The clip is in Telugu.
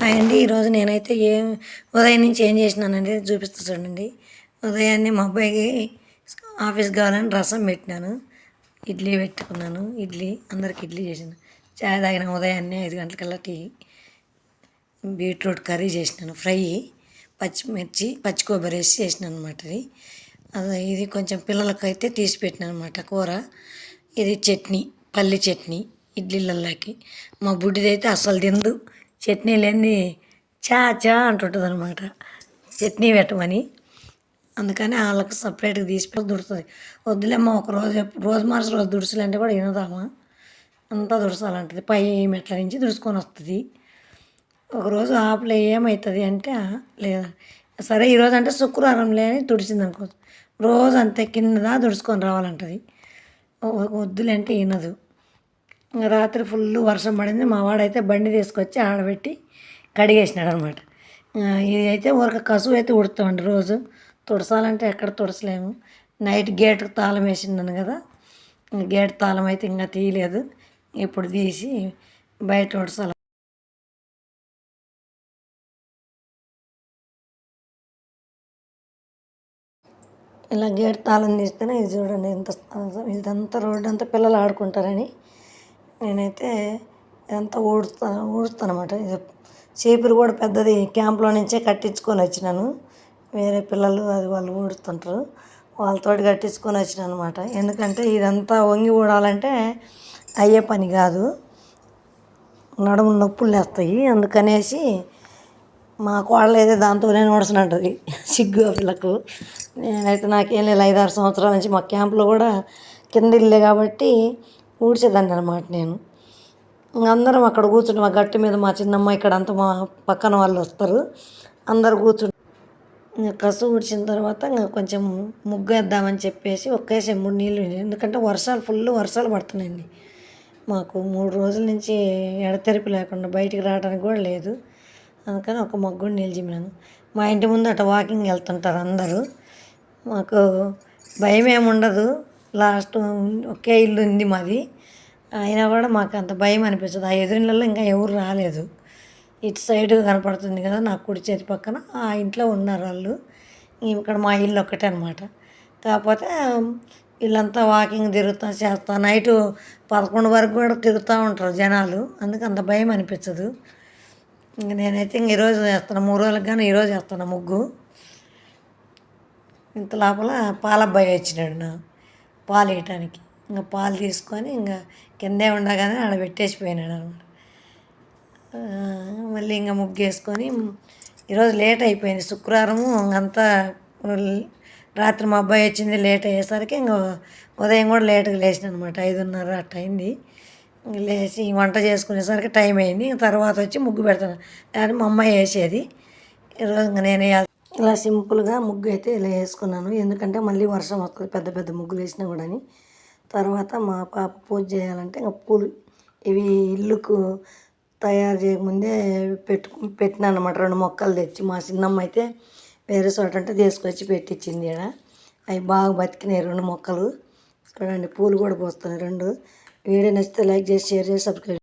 హాయ్ అండి. ఈరోజు నేనైతే ఉదయం నుంచి ఏం చేసినానంటే చూపిస్తా చూడండి. ఉదయాన్నే మా అబ్బాయికి ఆఫీస్కి కావాలని రసం పెట్టినాను, ఇడ్లీ పెట్టుకున్నాను. అందరికి ఇడ్లీ చేసాను. చాయ్ తాగిన ఉదయాన్నే 5 గంటలకల్లా టీ. బీట్రూట్ కర్రీ చేసినాను, ఫ్రై, పచ్చిమిర్చి పచ్చి కొబ్బరి వేసి చేసినాను అనమాట. ఇది కొంచెం పిల్లలకైతే తీసి పెట్టినాను అనమాట కూర. ఇది చట్నీ, పల్లి చట్నీ ఇడ్లీలలోకి. మా బుడ్డిదైతే అస్సలు తిందు, చట్నీ లేనిది చా చా అంటుంటుంది అనమాట, చట్నీ పెట్టమని. అందుకని వాళ్ళకి సపరేట్గా తీసిపోయి దుడుస్తుంది. వద్దులేమ్మ రోజు మార్చి రోజు దుడుచులంటే కూడా వినదామా, అంతా దుడసాలంటుంది. పై మెట్ల నుంచి దుడుచుకొని వస్తుంది. ఒకరోజు ఆపలే ఏమవుతుంది అంటే లేదా సరే ఈరోజు అంటే శుక్రవారం లేని తుడిచింది అనుకో, రోజు అంతే కింద దుడుచుకొని రావాలంటుంది. వద్దులే అంటే వినదు. రాత్రి ఫుల్ వర్షం పడింది. మా వాడైతే బండి తీసుకొచ్చి ఆడబెట్టి కడిగేసినాడు అనమాట. ఇది అయితే ఊరక కసువు అయితే ఉడుతామండి రోజు. తుడసాలంటే ఎక్కడ తుడసలేము. నైట్ గేట్కి తాళం వేసినాను కదా, గేట్ తాళం అయితే ఇంకా తీయలేదు. ఇప్పుడు తీసి బయట ఉడసాలి. ఇలా గేట్ తాళం తీస్తేనే ఇది చూడండి ఎంత, ఇదంతా రోడ్డు అంతా పిల్లలు ఆడుకుంటారని నేనైతే ఇదంతా ఊడుస్తాను అనమాట. ఇది చీపురు కూడా పెద్దది క్యాంప్లో నుంచే కట్టించుకొని వచ్చినాను. వేరే పిల్లలు అది వాళ్ళు ఊడుస్తుంటారు, వాళ్ళతోటి కట్టించుకొని వచ్చినాను అనమాట. ఎందుకంటే ఇదంతా వంగి ఊడాలంటే అయ్యే పని కాదు, నడుము నొప్పులు లేస్తాయి. అందుకనేసి మా కోడలు అయితే దాంతోనే ఊడసనంటుంది, సిగ్గు పిల్లకు. నేనైతే నాకేం లేదు, 5-6 సంవత్సరాల నుంచి మా క్యాంప్లో కూడా కింద ఇల్లే కాబట్టి ఊడ్చేదాన్ని అనమాట నేను. అందరం అక్కడ కూర్చుంటాం, మా గట్టు మీద మా చిన్నమ్మ ఇక్కడ అంతా మా పక్కన వాళ్ళు వస్తారు, అందరు కూర్చుంటాం. ఇంకా కసు ఊడ్చిన తర్వాత ఇంకా కొంచెం ముగ్గు వేద్దామని చెప్పేసి ఒకేసారి 3 నీళ్ళు, ఎందుకంటే ఫుల్ వర్షాలు పడుతున్నాయండి మాకు. 3 రోజుల నుంచి ఎడతెరిపి లేకుండా బయటికి రావడానికి కూడా లేదు. అందుకని ఒక మగ్గుని నిలిచినాను. మా ఇంటి ముందు అటు వాకింగ్ వెళ్తుంటారు అందరూ. మాకు భయం ఏమి ఉండదు, లాస్ట్ ఒకే ఇల్లు ఉంది మాది, అయినా కూడా మాకు అంత భయం అనిపించదు. ఆ ఎదురిళ్ళల్లో ఇంకా ఎవరు రాలేదు. ఇటు సైడ్ కనపడుతుంది కదా నాకు కుడి చేతి పక్కన, ఆ ఇంట్లో ఉన్నారు వాళ్ళు. ఇక్కడ మా ఇల్లు ఒక్కటే అనమాట. కాకపోతే వీళ్ళంతా వాకింగ్ తిరుగుతూ చేస్తా, నైటు 11 వరకు కూడా తిరుగుతూ ఉంటారు జనాలు. అందుకు అంత భయం అనిపించదు. ఇంక నేనైతే ఈరోజు వేస్తాను, 3 రోజులకు కానీ ఈరోజు వేస్తాను ముగ్గు. ఇంత లోపల పాలబ్బాయి వచ్చినాడు పాలు వేయటానికి. ఇంకా పాలు తీసుకొని ఇంకా కిందే ఉండగానే ఆడ పెట్టేసిపోయినాడు అనమాట. మళ్ళీ ఇంకా ముగ్గు వేసుకొని ఈరోజు లేట్ అయిపోయింది. శుక్రవారము అంతా రాత్రి మా అబ్బాయి వచ్చింది లేట్ అయ్యేసరికి ఇంకా ఉదయం కూడా లేట్గా లేచిన అనమాట. 5:30 అట్ట అయింది. లేచి వంట చేసుకునేసరికి టైం అయింది. తర్వాత వచ్చి ముగ్గు పెడతాను, కానీ మా అమ్మాయి వేసేది. ఈరోజు ఇంకా నేను ఇలా సింపుల్గా ముగ్గు అయితే ఇలా వేసుకున్నాను. ఎందుకంటే మళ్ళీ వర్షం వస్తుంది పెద్ద పెద్ద ముగ్గులు వేసినా కూడా అని. తర్వాత మా పాప పూజ చేయాలంటే ఇంకా పూలు ఇవి ఇల్లుకు తయారు చేయకముందే పెట్టినాను అనమాట. 2 మొక్కలు తెచ్చి మా చిన్నమ్మ అయితే వేరే చోట అంటే తీసుకొచ్చి పెట్టించింది. ఇక్కడ అవి బాగా బతికినాయి 2 మొక్కలు. చూడండి పూలు కూడా పోస్తున్నాయి 2. వీడియో నచ్చితే లైక్ చేసి, షేర్ చేసి, సబ్స్క్రైబ్.